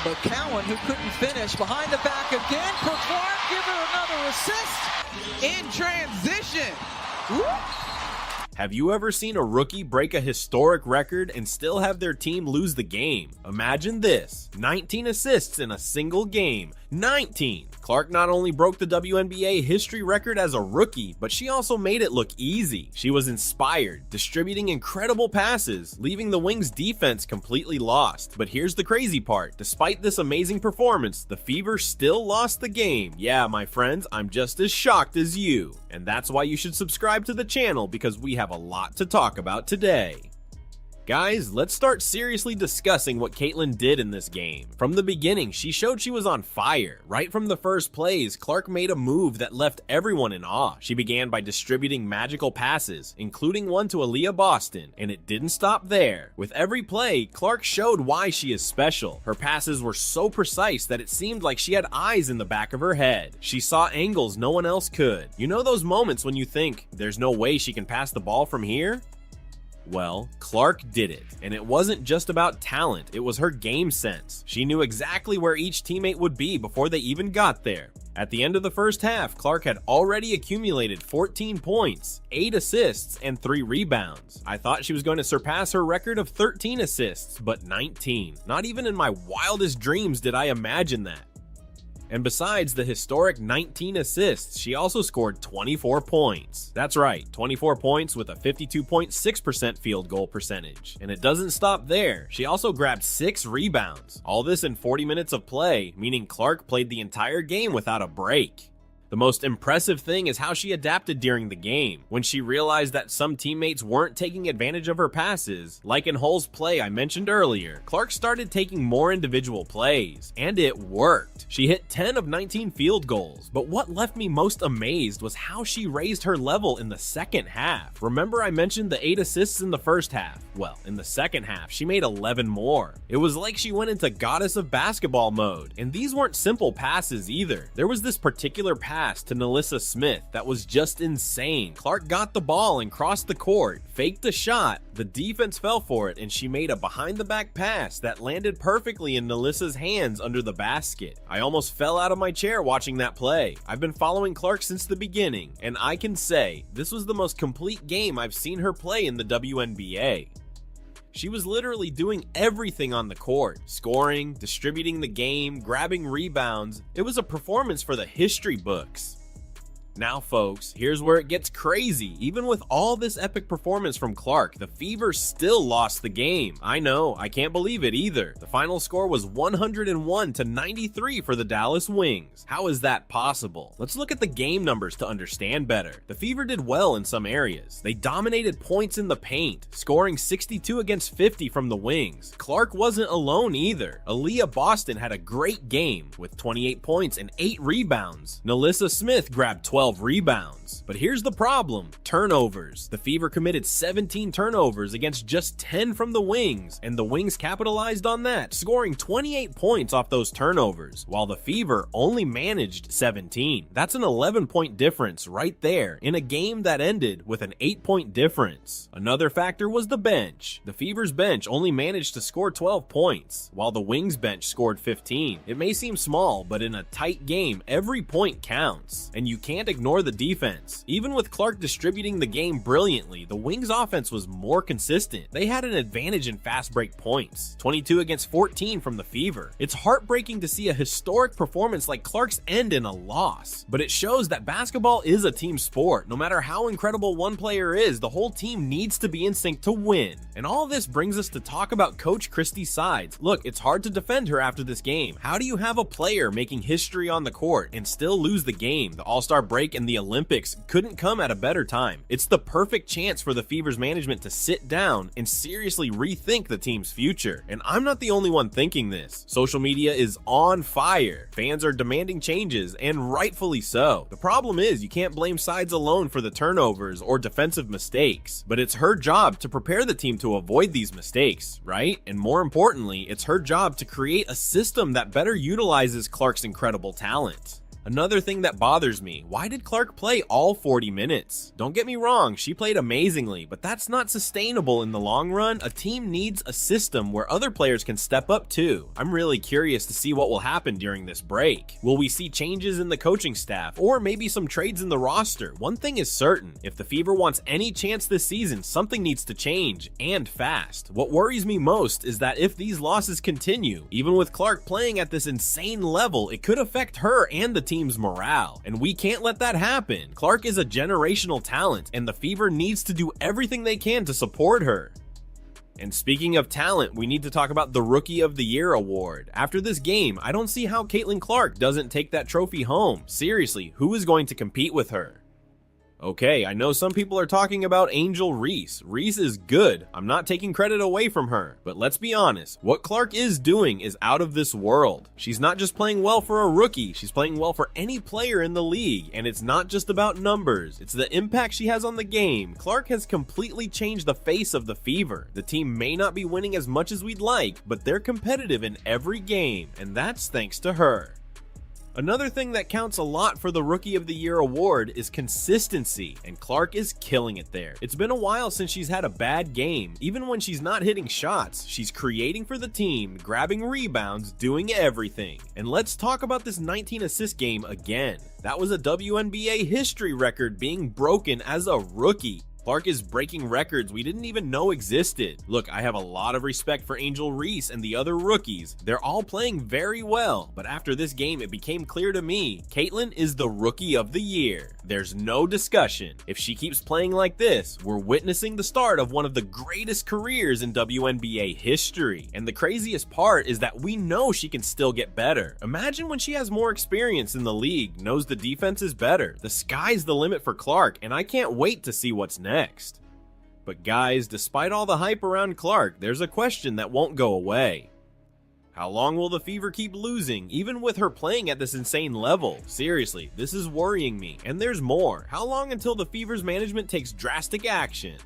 But Cowan, who couldn't finish, behind the back again for Clark, give her another assist in transition. Woo! Have you ever seen a rookie break a historic record and still have their team lose the game? Imagine this, 19 assists in a single game. 19! Clark not only broke the WNBA history record as a rookie, but she also made it look easy. She was inspired, distributing incredible passes, leaving the Wings defense completely lost. But here's the crazy part, despite this amazing performance, the Fever still lost the game. Yeah, my friends, I'm just as shocked as you. And that's why you should subscribe to the channel, because we have a lot to talk about today. Guys, let's start seriously discussing what Caitlin did in this game. From the beginning, she showed she was on fire. Right from the first plays, Clark made a move that left everyone in awe. She began by distributing magical passes, including one to Aaliyah Boston, and it didn't stop there. With every play, Clark showed why she is special. Her passes were so precise that it seemed like she had eyes in the back of her head. She saw angles no one else could. You know those moments when you think, there's no way she can pass the ball from here? Well, Clark did it, and it wasn't just about talent, it was her game sense. She knew exactly where each teammate would be before they even got there. At the end of the first half, Clark had already accumulated 14 points, 8 assists, and 3 rebounds. I thought she was going to surpass her record of 13 assists, but 19. Not even in my wildest dreams did I imagine that. And besides the historic 19 assists, she also scored 24 points. That's right, 24 points with a 52.6% field goal percentage. And it doesn't stop there. She also grabbed 6 rebounds. All this in 40 minutes of play, meaning Clark played the entire game without a break. The most impressive thing is how she adapted during the game. When she realized that some teammates weren't taking advantage of her passes, like in Hull's play I mentioned earlier, Clark started taking more individual plays, and it worked. She hit 10 of 19 field goals, but what left me most amazed was how she raised her level in the second half. Remember I mentioned the 8 assists in the first half? Well, in the second half, she made 11 more. It was like she went into Goddess of Basketball mode, and these weren't simple passes either. There was this particular pass to NaLyssa Smith that was just insane. Clark got the ball and crossed the court, faked a shot, the defense fell for it, and she made a behind-the-back pass that landed perfectly in NaLyssa's hands under the basket. I almost fell out of my chair watching that play. I've been following Clark since the beginning, and I can say this was the most complete game I've seen her play in the WNBA. She was literally doing everything on the court, scoring, distributing the game, grabbing rebounds. It was a performance for the history books. Now folks, here's where it gets crazy. Even with all this epic performance from Clark, the Fever still lost the game. I know, I can't believe it either. The final score was 101-93 for the Dallas Wings. How is that possible? Let's look at the game numbers to understand better. The Fever did well in some areas. They dominated points in the paint, scoring 62 against 50 from the Wings. Clark wasn't alone either. Aaliyah Boston had a great game with 28 points and 8 rebounds. NaLyssa Smith grabbed 12 rebounds. But here's the problem, turnovers. The Fever committed 17 turnovers against just 10 from the Wings, and the Wings capitalized on that, scoring 28 points off those turnovers, while the Fever only managed 17. That's an 11-point difference right there in a game that ended with an 8-point difference. Another factor was the bench. The Fever's bench only managed to score 12 points, while the Wings bench scored 15. It may seem small, but in a tight game, every point counts, and you can't ignore the defense. Even with Clark distributing the game brilliantly, the Wings offense was more consistent. They had an advantage in fast break points, 22 against 14 from the Fever. It's heartbreaking to see a historic performance like Clark's end in a loss, but it shows that basketball is a team sport. No matter how incredible one player is, the whole team needs to be in sync to win. And all this brings us to talk about Coach Christy Sides. Look, it's hard to defend her after this game. How do you have a player making history on the court and still lose the game? The All-Star break and the Olympics couldn't come at a better time. It's the perfect chance for the Fever's management to sit down and seriously rethink the team's future. And I'm not the only one thinking this. Social media is on fire. Fans are demanding changes, and rightfully so. The problem is you can't blame Sides alone for the turnovers or defensive mistakes, but it's her job to prepare the team to avoid these mistakes, right? And more importantly, it's her job to create a system that better utilizes Clark's incredible talent. Another thing that bothers me, why did Clark play all 40 minutes? Don't get me wrong, she played amazingly, but that's not sustainable in the long run. A team needs a system where other players can step up too. I'm really curious to see what will happen during this break. Will we see changes in the coaching staff, or maybe some trades in the roster? One thing is certain, if the Fever wants any chance this season, something needs to change, and fast. What worries me most is that if these losses continue, even with Clark playing at this insane level, it could affect her and the team's morale, and we can't let that happen. Clark is a generational talent, and the Fever needs to do everything they can to support her. And speaking of talent, we need to talk about the Rookie of the Year award. After this game, I don't see how Caitlin Clark doesn't take that trophy home. Seriously, who is going to compete with her? Okay, I know some people are talking about Angel Reese. Reese is good. I'm not taking credit away from her. But let's be honest, what Clark is doing is out of this world. She's not just playing well for a rookie, she's playing well for any player in the league. And it's not just about numbers, it's the impact she has on the game. Clark has completely changed the face of the Fever. The team may not be winning as much as we'd like, but they're competitive in every game, and that's thanks to her. Another thing that counts a lot for the Rookie of the Year award is consistency, and Clark is killing it there. It's been a while since she's had a bad game. Even when she's not hitting shots, she's creating for the team, grabbing rebounds, doing everything. And let's talk about this 19 assist game again. That was a WNBA history record being broken as a rookie. Clark is breaking records we didn't even know existed. Look, I have a lot of respect for Angel Reese and the other rookies. They're all playing very well, but after this game, it became clear to me, Caitlin is the Rookie of the Year. There's no discussion. If she keeps playing like this, we're witnessing the start of one of the greatest careers in WNBA history. And the craziest part is that we know she can still get better. Imagine when she has more experience in the league, knows the defense is better. The sky's the limit for Clark, and I can't wait to see what's next. But guys, despite all the hype around Clark, there's a question that won't go away. How long will the Fever keep losing, even with her playing at this insane level? Seriously, this is worrying me. And there's more. How long until the Fever's management takes drastic action?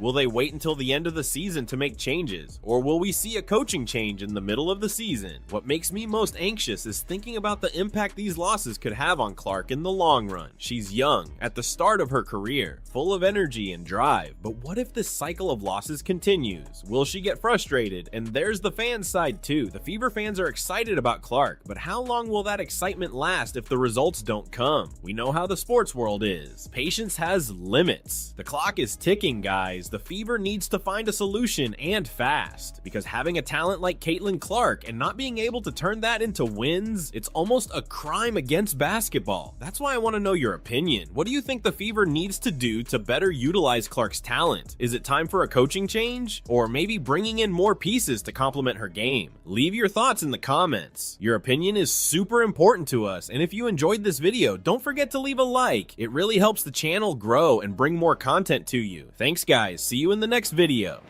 Will they wait until the end of the season to make changes? Or will we see a coaching change in the middle of the season? What makes me most anxious is thinking about the impact these losses could have on Clark in the long run. She's young, at the start of her career, full of energy and drive, but what if this cycle of losses continues? Will she get frustrated? And there's the fan side too. The Fever fans are excited about Clark, but how long will that excitement last if the results don't come? We know how the sports world is. Patience has limits. The clock is ticking, guys. The Fever needs to find a solution, and fast, because having a talent like Caitlin Clark and not being able to turn that into wins, it's almost a crime against basketball. That's why I want to know your opinion. What do you think the Fever needs to do to better utilize Clark's talent? Is it time for a coaching change? Or maybe bringing in more pieces to complement her game? Leave your thoughts in the comments. Your opinion is super important to us, and if you enjoyed this video, don't forget to leave a like. It really helps the channel grow and bring more content to you. Thanks guys. See you in the next video.